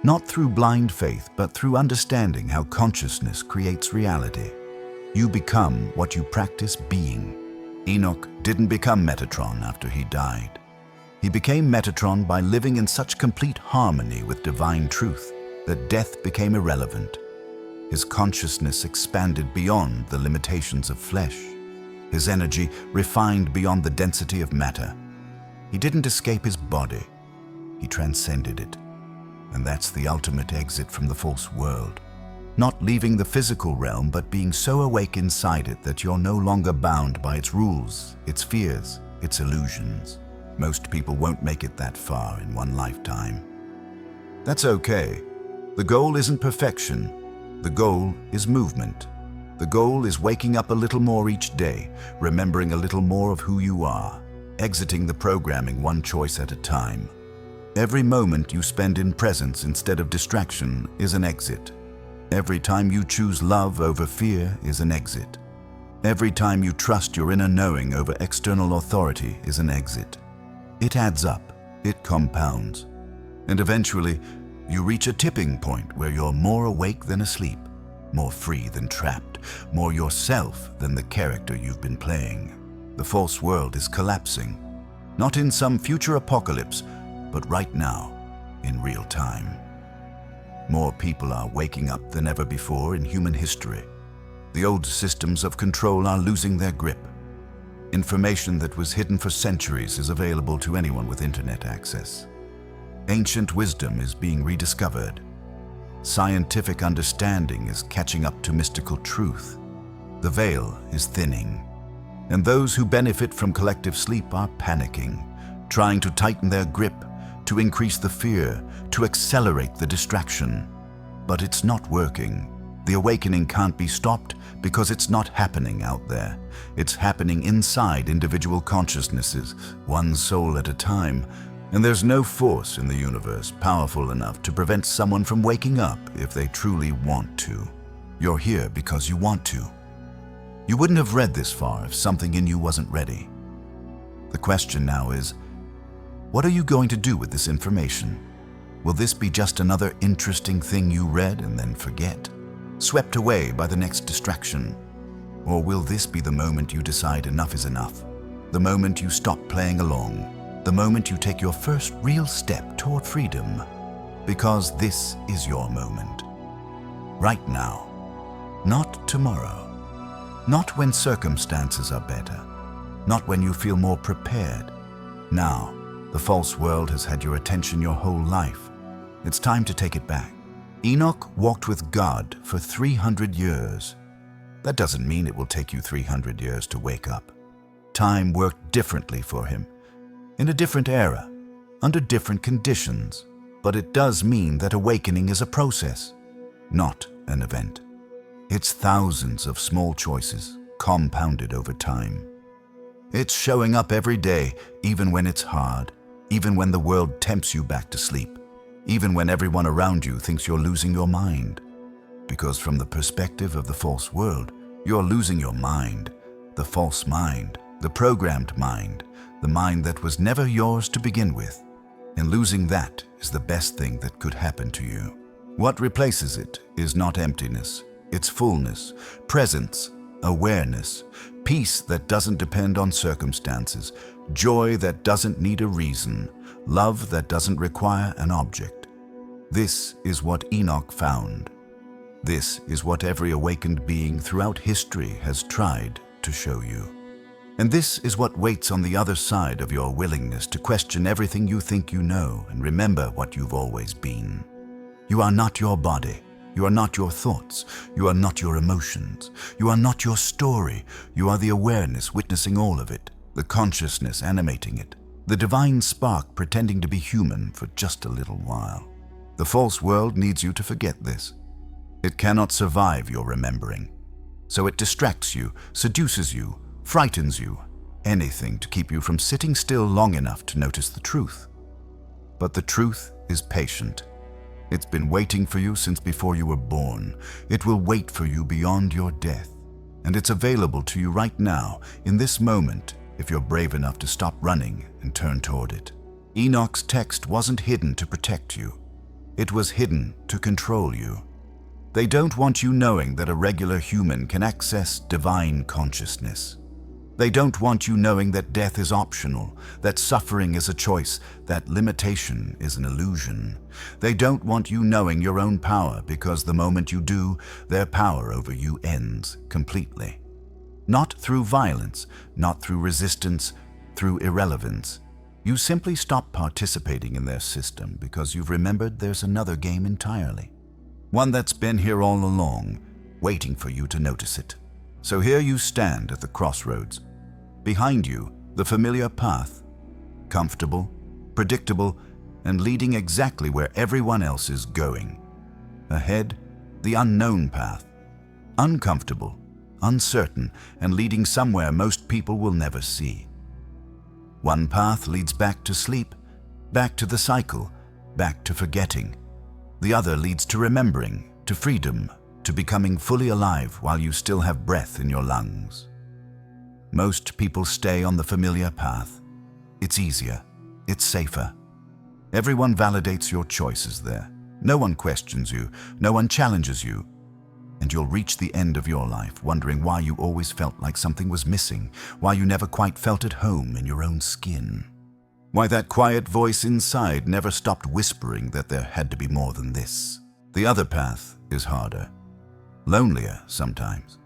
Not through blind faith, but through understanding how consciousness creates reality. You become what you practice being. Enoch didn't become Metatron after he died. He became Metatron by living in such complete harmony with divine truth that death became irrelevant. His consciousness expanded beyond the limitations of flesh. His energy refined beyond the density of matter. He didn't escape his body. He transcended it. And that's the ultimate exit from the false world. Not leaving the physical realm, but being so awake inside it that you're no longer bound by its rules, its fears, its illusions. Most people won't make it that far in one lifetime. That's okay. The goal isn't perfection. The goal is movement. The goal is waking up a little more each day, remembering a little more of who you are, exiting the programming one choice at a time. Every moment you spend in presence instead of distraction is an exit. Every time you choose love over fear is an exit. Every time you trust your inner knowing over external authority is an exit. It adds up, it compounds, and eventually you reach a tipping point where you're more awake than asleep, more free than trapped, more yourself than the character you've been playing. The false world is collapsing, not in some future apocalypse, but right now, in real time. More people are waking up than ever before in human history. The old systems of control are losing their grip. Information that was hidden for centuries is available to anyone with internet access. Ancient wisdom is being rediscovered. Scientific understanding is catching up to mystical truth. The veil is thinning. And those who benefit from collective sleep are panicking, trying to tighten their grip, to increase the fear, to accelerate the distraction. But it's not working. The awakening can't be stopped because it's not happening out there. It's happening inside individual consciousnesses, one soul at a time. And there's no force in the universe powerful enough to prevent someone from waking up if they truly want to. You're here because you want to. You wouldn't have read this far if something in you wasn't ready. The question now is, what are you going to do with this information? Will this be just another interesting thing you read and then forget, swept away by the next distraction? Or will this be the moment you decide enough is enough, the moment you stop playing along, the moment you take your first real step toward freedom, because this is your moment. Right now, not tomorrow, not when circumstances are better, not when you feel more prepared. Now, the false world has had your attention your whole life. It's time to take it back. Enoch walked with God for 300 years. That doesn't mean it will take you 300 years to wake up. Time worked differently for him, in a different era, under different conditions. But it does mean that awakening is a process, not an event. It's thousands of small choices, compounded over time. It's showing up every day, even when it's hard, even when the world tempts you back to sleep, even when everyone around you thinks you're losing your mind. Because from the perspective of the false world, you're losing your mind, the false mind, the programmed mind, the mind that was never yours to begin with. And losing that is the best thing that could happen to you. What replaces it is not emptiness, it's fullness, presence, awareness, peace that doesn't depend on circumstances, joy that doesn't need a reason, love that doesn't require an object. This is what Enoch found. This is what every awakened being throughout history has tried to show you. And this is what waits on the other side of your willingness to question everything you think you know and remember what you've always been. You are not your body. You are not your thoughts. You are not your emotions. You are not your story. You are the awareness witnessing all of it, the consciousness animating it, the divine spark pretending to be human for just a little while. The false world needs you to forget this. It cannot survive your remembering. So it distracts you, seduces you, frightens you, anything to keep you from sitting still long enough to notice the truth. But the truth is patient. It's been waiting for you since before you were born. It will wait for you beyond your death. And it's available to you right now, in this moment, if you're brave enough to stop running and turn toward it. Enoch's text wasn't hidden to protect you. It was hidden to control you. They don't want you knowing that a regular human can access divine consciousness. They don't want you knowing that death is optional, that suffering is a choice, that limitation is an illusion. They don't want you knowing your own power, because the moment you do, their power over you ends completely. Not through violence, not through resistance, through irrelevance. You simply stop participating in their system because you've remembered there's another game entirely. One that's been here all along, waiting for you to notice it. So here you stand at the crossroads. Behind you, the familiar path, comfortable, predictable, and leading exactly where everyone else is going. Ahead, the unknown path, uncomfortable, uncertain, and leading somewhere most people will never see. One path leads back to sleep, back to the cycle, back to forgetting. The other leads to remembering, to freedom, to becoming fully alive while you still have breath in your lungs. Most people stay on the familiar path. It's easier. It's safer. Everyone validates your choices there. No one questions you. No one challenges you. And you'll reach the end of your life wondering why you always felt like something was missing, why you never quite felt at home in your own skin. Why that quiet voice inside never stopped whispering that there had to be more than this. The other path is harder. Lonelier sometimes.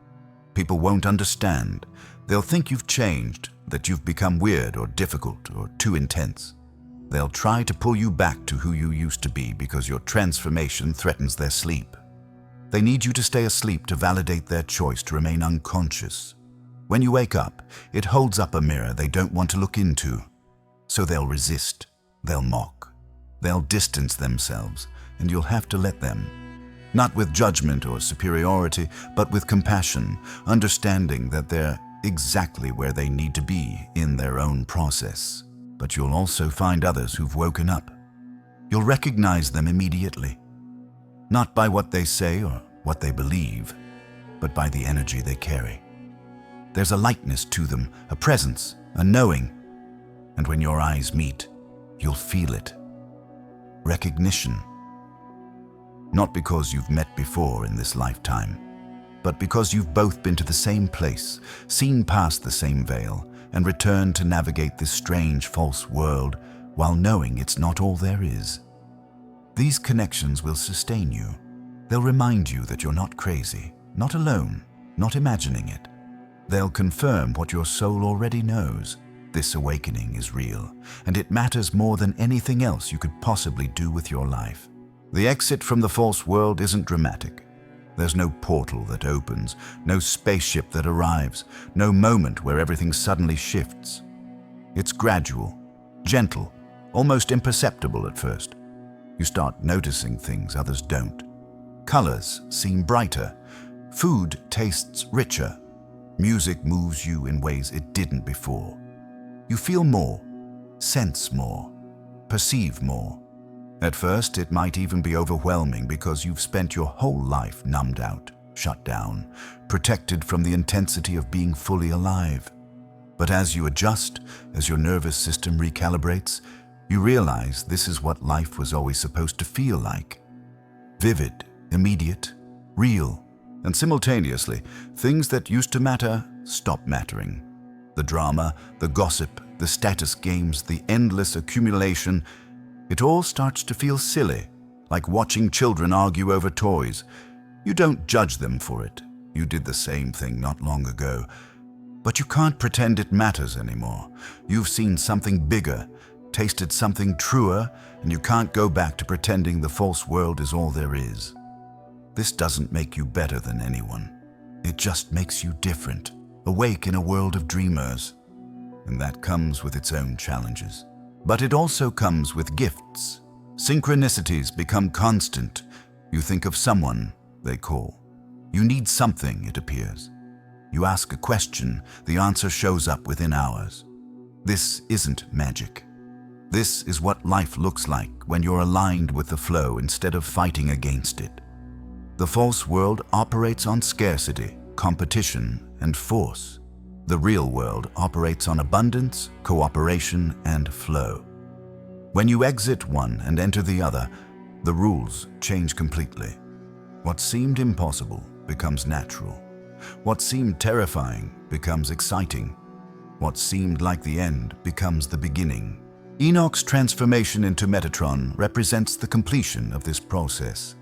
People won't understand. They'll think you've changed, that you've become weird or difficult or too intense. They'll try to pull you back to who you used to be because your transformation threatens their sleep. They need you to stay asleep to validate their choice to remain unconscious. When you wake up, it holds up a mirror they don't want to look into. So they'll resist, they'll mock, they'll distance themselves, and you'll have to let them. Not with judgment or superiority, but with compassion, understanding that they're exactly where they need to be in their own process. But you'll also find others who've woken up. You'll recognize them immediately, not by what they say or what they believe, but by the energy they carry. There's a lightness to them, a presence, a knowing, and when your eyes meet, you'll feel it. Recognition. Not because you've met before in this lifetime, but because you've both been to the same place, seen past the same veil, and return to navigate this strange false world while knowing it's not all there is. These connections will sustain you. They'll remind you that you're not crazy, not alone, not imagining it. They'll confirm what your soul already knows. This awakening is real, and it matters more than anything else you could possibly do with your life. The exit from the false world isn't dramatic. There's no portal that opens, no spaceship that arrives, no moment where everything suddenly shifts. It's gradual, gentle, almost imperceptible at first. You start noticing things others don't. Colors seem brighter. Food tastes richer. Music moves you in ways it didn't before. You feel more, sense more, perceive more. At first, it might even be overwhelming because you've spent your whole life numbed out, shut down, protected from the intensity of being fully alive. But as you adjust, as your nervous system recalibrates, you realize this is what life was always supposed to feel like. Vivid, immediate, real, and simultaneously, things that used to matter stop mattering. The drama, the gossip, the status games, the endless accumulation, it all starts to feel silly, like watching children argue over toys. You don't judge them for it. You did the same thing not long ago. But you can't pretend it matters anymore. You've seen something bigger, tasted something truer, and you can't go back to pretending the false world is all there is. This doesn't make you better than anyone. It just makes you different, awake in a world of dreamers. And that comes with its own challenges. But it also comes with gifts. Synchronicities become constant. You think of someone, they call. You need something, it appears. You ask a question, the answer shows up within hours. This isn't magic. This is what life looks like when you're aligned with the flow instead of fighting against it. The false world operates on scarcity, competition, and force. The real world operates on abundance, cooperation, and flow. When you exit one and enter the other, the rules change completely. What seemed impossible becomes natural. What seemed terrifying becomes exciting. What seemed like the end becomes the beginning. Enoch's transformation into Metatron represents the completion of this process.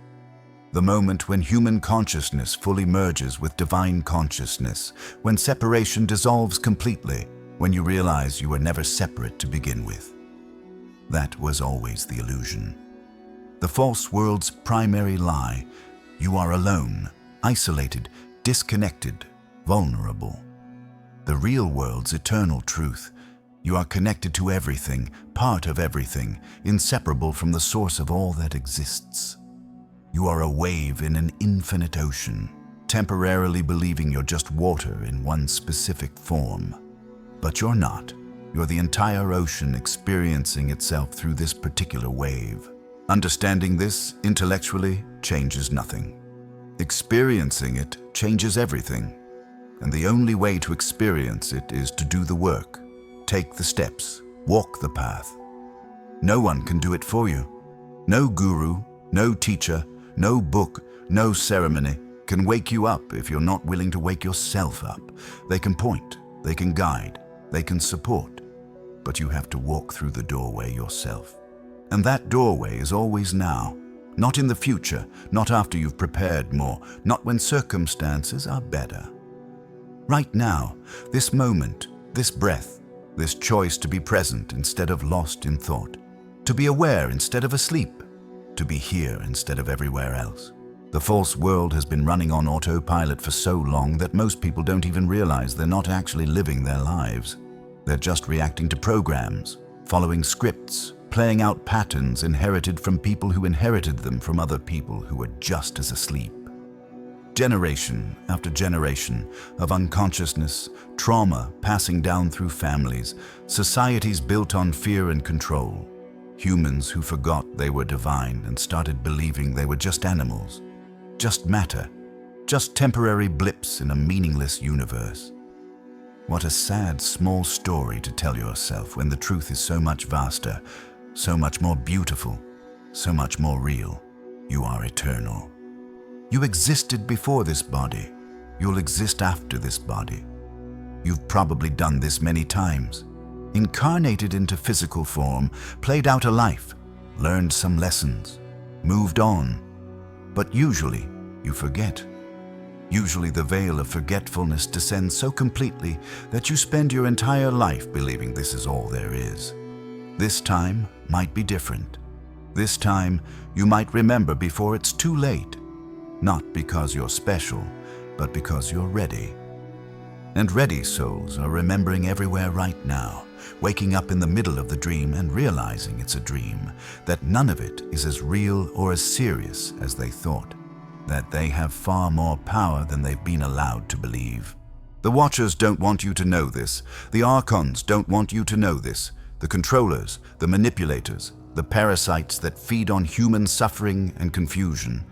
The moment when human consciousness fully merges with divine consciousness, when separation dissolves completely, when you realize you were never separate to begin with. That was always the illusion. The false world's primary lie: you are alone, isolated, disconnected, vulnerable. The real world's eternal truth: you are connected to everything, part of everything, inseparable from the source of all that exists. You are a wave in an infinite ocean, temporarily believing you're just water in one specific form. But you're not. You're the entire ocean experiencing itself through this particular wave. Understanding this intellectually changes nothing. Experiencing it changes everything. And the only way to experience it is to do the work, take the steps, walk the path. No one can do it for you. No guru, no teacher, no book, no ceremony can wake you up if you're not willing to wake yourself up. They can point, they can guide, they can support, but you have to walk through the doorway yourself. And that doorway is always now, not in the future, not after you've prepared more, not when circumstances are better. Right now, this moment, this breath, this choice to be present instead of lost in thought, to be aware instead of asleep, to be here instead of everywhere else. The false world has been running on autopilot for so long that most people don't even realize they're not actually living their lives. They're just reacting to programs, following scripts, playing out patterns inherited from people who inherited them from other people who were just as asleep. Generation after generation of unconsciousness, trauma passing down through families, societies built on fear and control. Humans who forgot they were divine and started believing they were just animals, just matter, just temporary blips in a meaningless universe. What a sad, small story to tell yourself when the truth is so much vaster, so much more beautiful, so much more real. You are eternal. You existed before this body. You'll exist after this body. You've probably done this many times. Incarnated into physical form, played out a life, learned some lessons, moved on. But usually, you forget. Usually the veil of forgetfulness descends so completely that you spend your entire life believing this is all there is. This time might be different. This time, you might remember before it's too late. Not because you're special, but because you're ready. And ready souls are remembering everywhere right now, waking up in the middle of the dream and realizing it's a dream, that none of it is as real or as serious as they thought, that they have far more power than they've been allowed to believe. The Watchers don't want you to know this. The Archons don't want you to know this. The controllers, the manipulators, the parasites that feed on human suffering and confusion.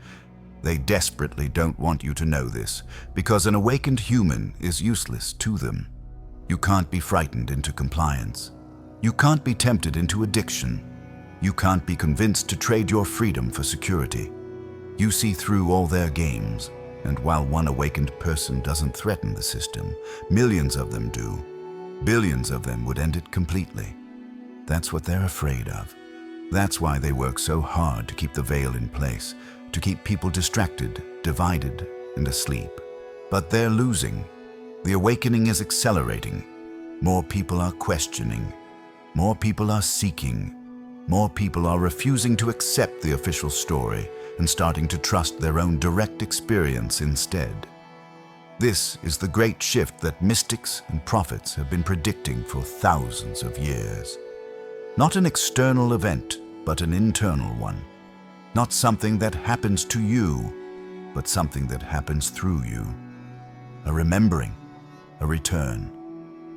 They desperately don't want you to know this, because an awakened human is useless to them. You can't be frightened into compliance. You can't be tempted into addiction. You can't be convinced to trade your freedom for security. You see through all their games, and while one awakened person doesn't threaten the system, millions of them do. Billions of them would end it completely. That's what they're afraid of. That's why they work so hard to keep the veil in place, to keep people distracted, divided, and asleep. But they're losing. The awakening is accelerating. More people are questioning. More people are seeking. More people are refusing to accept the official story and starting to trust their own direct experience instead. This is the great shift that mystics and prophets have been predicting for thousands of years. Not an external event, but an internal one. Not something that happens to you, but something that happens through you. A remembering, a return,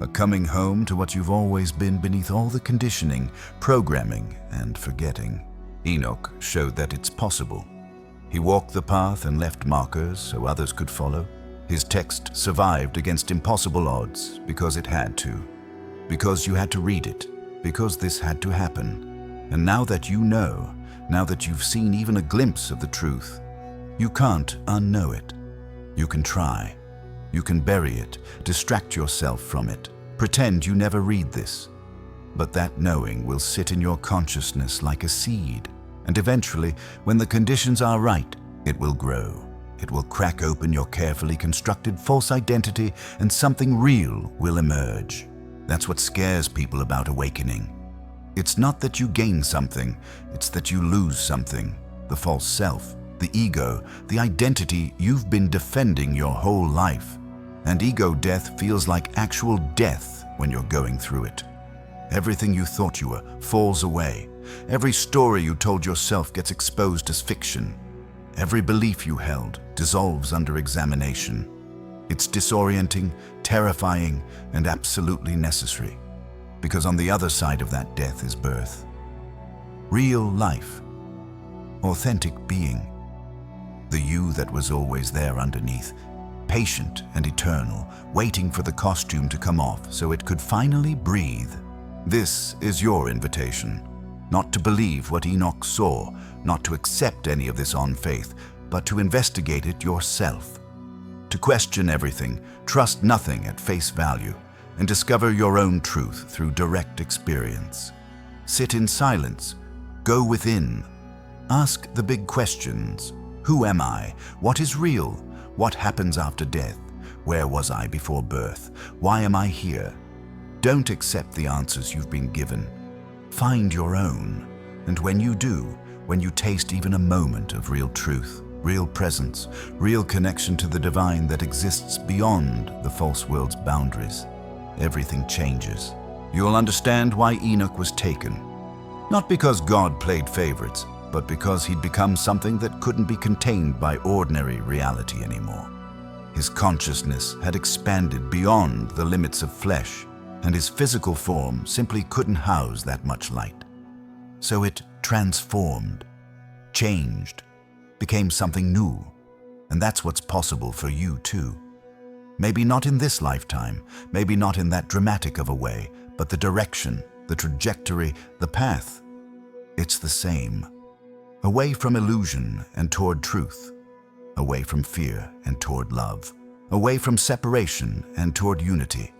a coming home to what you've always been beneath all the conditioning, programming, and forgetting. Enoch showed that it's possible. He walked the path and left markers so others could follow. His text survived against impossible odds because it had to. Because you had to read it. Because this had to happen. And now that you know, now that you've seen even a glimpse of the truth, you can't unknow it. You can try. You can bury it, distract yourself from it, pretend you never read this. But that knowing will sit in your consciousness like a seed, and eventually, when the conditions are right, it will grow. It will crack open your carefully constructed false identity, and something real will emerge. That's what scares people about awakening. It's not that you gain something, it's that you lose something. The false self, the ego, the identity you've been defending your whole life. And ego death feels like actual death when you're going through it. Everything you thought you were falls away. Every story you told yourself gets exposed as fiction. Every belief you held dissolves under examination. It's disorienting, terrifying, and absolutely necessary. Because on the other side of that death is birth. Real life. Authentic being. The you that was always there underneath. Patient and eternal, waiting for the costume to come off so it could finally breathe. This is your invitation. Not to believe what Enoch saw, not to accept any of this on faith, but to investigate it yourself. To question everything, trust nothing at face value, and discover your own truth through direct experience. Sit in silence, go within, ask the big questions. Who am I? What is real? What happens after death? Where was I before birth? Why am I here? Don't accept the answers you've been given. Find your own. And when you do, when you taste even a moment of real truth, real presence, real connection to the divine that exists beyond the false world's boundaries, everything changes. You'll understand why Enoch was taken. Not because God played favorites, but because he'd become something that couldn't be contained by ordinary reality anymore. His consciousness had expanded beyond the limits of flesh, and his physical form simply couldn't house that much light. So it transformed, changed, became something new, and that's what's possible for you too. Maybe not in this lifetime, maybe not in that dramatic of a way, but the direction, the trajectory, the path, it's the same. Away from illusion and toward truth. Away from fear and toward love. Away from separation and toward unity.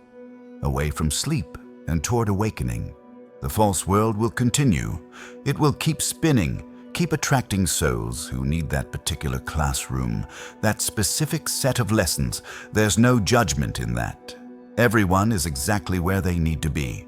away from sleep and toward awakening. The false world will continue. It will keep spinning, keep attracting souls who need that particular classroom, that specific set of lessons. There's no judgment in that. Everyone is exactly where they need to be.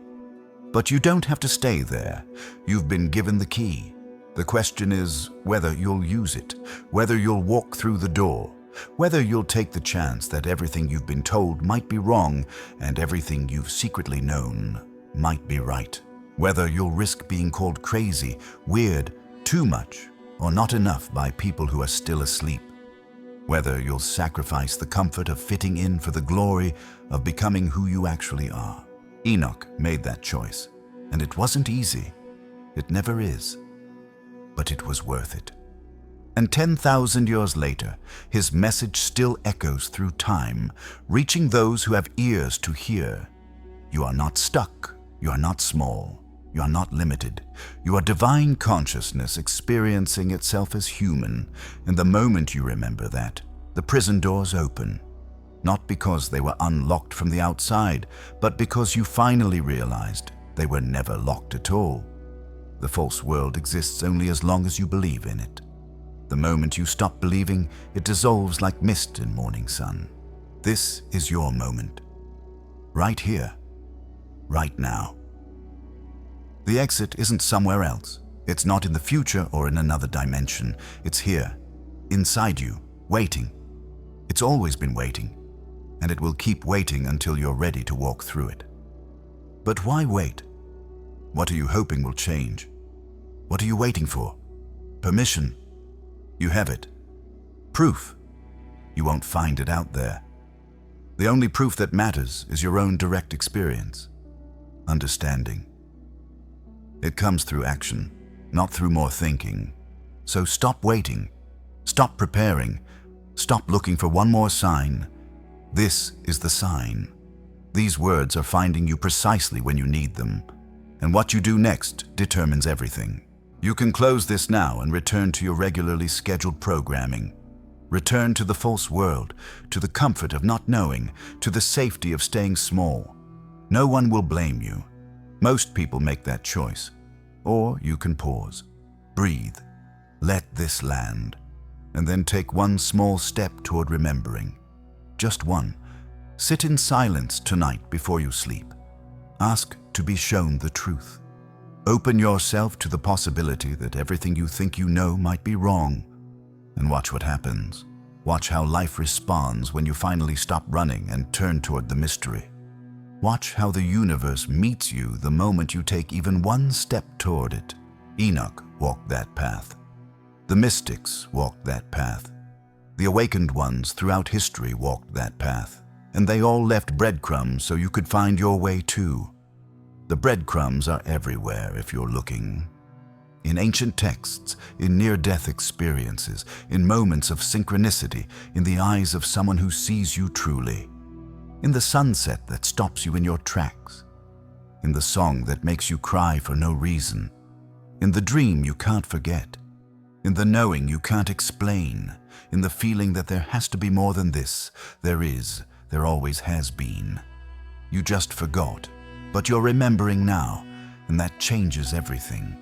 But you don't have to stay there. You've been given the key. The question is whether you'll use it, whether you'll walk through the door, whether you'll take the chance that everything you've been told might be wrong and everything you've secretly known might be right. Whether you'll risk being called crazy, weird, too much, or not enough by people who are still asleep. Whether you'll sacrifice the comfort of fitting in for the glory of becoming who you actually are. Enoch made that choice, and it wasn't easy. It never is. But it was worth it. And 10,000 years later, his message still echoes through time, reaching those who have ears to hear. You are not stuck. You are not small. You are not limited. You are divine consciousness experiencing itself as human, and the moment you remember that, the prison doors open. Not because they were unlocked from the outside, but because you finally realized they were never locked at all. The false world exists only as long as you believe in it. The moment you stop believing, it dissolves like mist in morning sun. This is your moment. Right here. Right now. The exit isn't somewhere else. It's not in the future or in another dimension. It's here, inside you, waiting. It's always been waiting, and it will keep waiting until you're ready to walk through it. But why wait? What are you hoping will change? What are you waiting for? Permission. You have it. Proof. You won't find it out there. The only proof that matters is your own direct experience. Understanding. It comes through action, not through more thinking. So stop waiting. Stop preparing. Stop looking for one more sign. This is the sign. These words are finding you precisely when you need them. And what you do next determines everything. You can close this now and return to your regularly scheduled programming. Return to the false world, to the comfort of not knowing, to the safety of staying small. No one will blame you. Most people make that choice. Or you can pause, breathe, let this land, and then take one small step toward remembering. Just one. Sit in silence tonight before you sleep. Ask to be shown the truth. Open yourself to the possibility that everything you think you know might be wrong. And watch what happens. Watch how life responds when you finally stop running and turn toward the mystery. Watch how the universe meets you the moment you take even one step toward it. Enoch walked that path. The mystics walked that path. The awakened ones throughout history walked that path. And they all left breadcrumbs so you could find your way too. The breadcrumbs are everywhere if you're looking. In ancient texts, in near-death experiences, in moments of synchronicity, in the eyes of someone who sees you truly. In the sunset that stops you in your tracks. In the song that makes you cry for no reason. In the dream you can't forget. In the knowing you can't explain. In the feeling that there has to be more than this. There is. There always has been. You just forgot, but you're remembering now, and that changes everything.